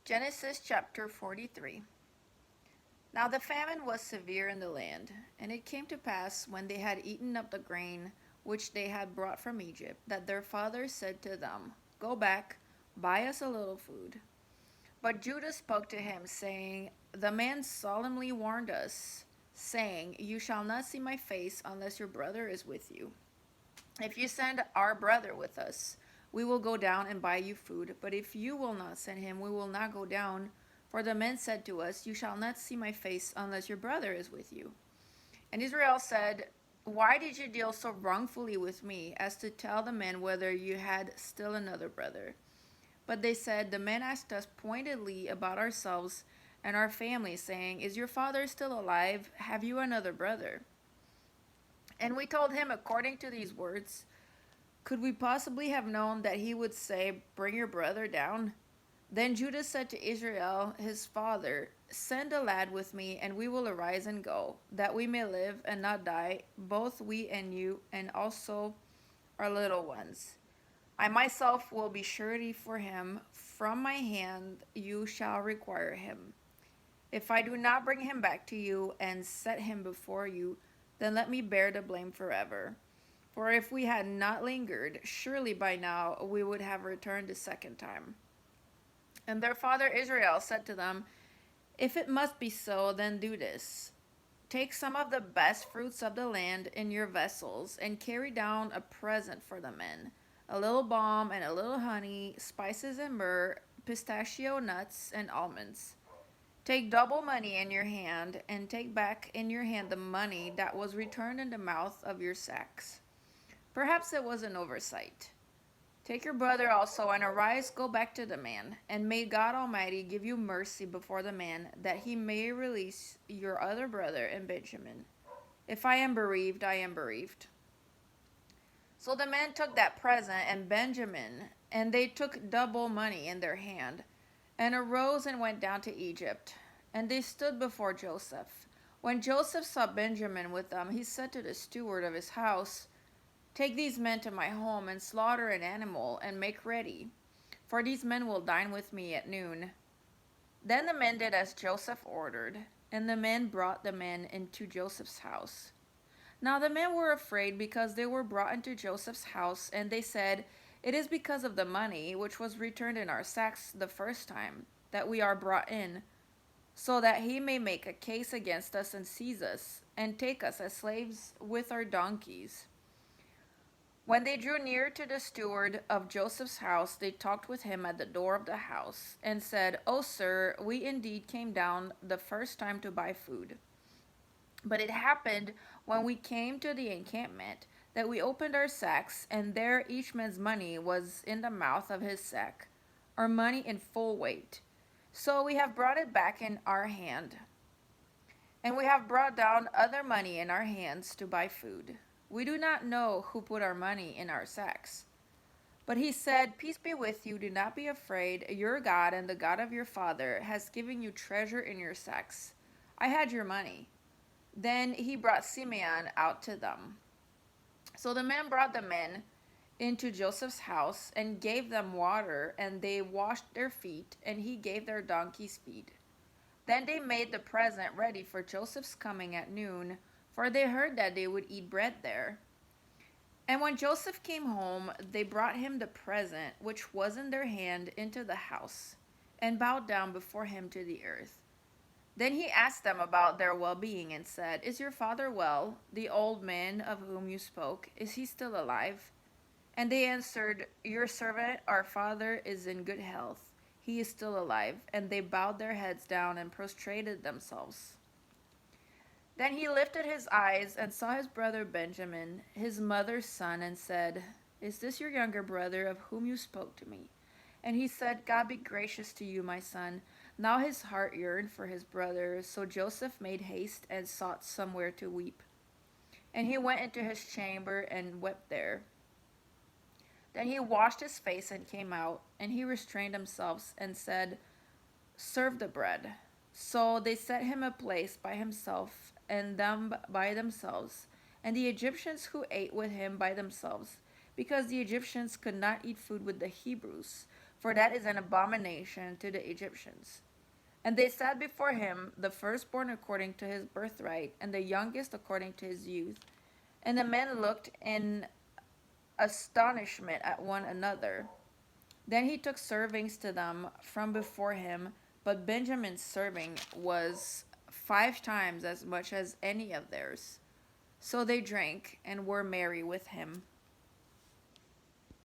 Genesis chapter 43. Now the famine was severe in the land, and it came to pass when they had eaten up the grain which they had brought from Egypt, that their father said to them, Go back, buy us a little food. But Judah spoke to him, saying, The man solemnly warned us, saying, You shall not see my face unless your brother is with you. If you send our brother with us, we will go down and buy you food. But if you will not send him, we will not go down. For the men said to us, You shall not see my face unless your brother is with you. And Israel said, Why did you deal so wrongfully with me, as to tell the men whether you had still another brother? But they said, The men asked us pointedly about ourselves and our family, saying, Is your father still alive? Have you another brother? And we told him according to these words. Could we possibly have known that he would say, Bring your brother down? Then Judah said to Israel his father, Send a lad with me, and we will arise and go, that we may live and not die, both we and you, and also our little ones. I myself will be surety for him. From my hand you shall require him. If I do not bring him back to you and set him before you, then let me bear the blame forever. For if we had not lingered, surely by now we would have returned the second time. And their father Israel said to them, If it must be so, then do this. Take some of the best fruits of the land in your vessels, and carry down a present for the men, a little balm and a little honey, spices and myrrh, pistachio nuts and almonds. Take double money in your hand, and take back in your hand the money that was returned in the mouth of your sacks. Perhaps it was an oversight. Take your brother also, and arise, go back to the man, and may God Almighty give you mercy before the man, that he may release your other brother and Benjamin. If I am bereaved, I am bereaved. So the men took that present and Benjamin, and they took double money in their hand, and arose and went down to Egypt. And they stood before Joseph. When Joseph saw Benjamin with them, he said to the steward of his house, Take these men to my home, and slaughter an animal, and make ready, for these men will dine with me at noon. Then the men did as Joseph ordered, and the men brought the men into Joseph's house. Now the men were afraid, because they were brought into Joseph's house, and they said, It is because of the money which was returned in our sacks the first time that we are brought in, so that he may make a case against us and seize us, and take us as slaves with our donkeys. When they drew near to the steward of Joseph's house, they talked with him at the door of the house, and said, O sir, we indeed came down the first time to buy food. But it happened, when we came to the encampment, that we opened our sacks, and there each man's money was in the mouth of his sack, our money in full weight. So we have brought it back in our hand. And we have brought down other money in our hands to buy food. We do not know who put our money in our sacks. But he said, Peace be with you, do not be afraid. Your God and the God of your father has given you treasure in your sacks. I had your money. Then he brought Simeon out to them. So the men brought the men into Joseph's house and gave them water, and they washed their feet, and he gave their donkeys feed. Then they made the present ready for Joseph's coming at noon, for they heard that they would eat bread there. And when Joseph came home, they brought him the present which was in their hand into the house, and bowed down before him to the earth. Then he asked them about their well-being, and said, Is your father well? The old man of whom you spoke, is he still alive? And they answered, Your servant, our father, is in good health. He is still alive. And they bowed their heads down and prostrated themselves. Then he lifted his eyes and saw his brother Benjamin, his mother's son, and said, Is this your younger brother of whom you spoke to me? And he said, God be gracious to you, my son. Now his heart yearned for his brother. So Joseph made haste and sought somewhere to weep. And he went into his chamber and wept there. Then he washed his face and came out, and he restrained himself and said, Serve the bread. So they set him a place by himself, and them by themselves, and the Egyptians who ate with him by themselves, because the Egyptians could not eat food with the Hebrews, for that is an abomination to the Egyptians. And they set before him the firstborn according to his birthright, and the youngest according to his youth. And the men looked in astonishment at one another. Then he took servings to them from before him, but Benjamin's serving was 5 times as much as any of theirs. So they drank and were merry with him.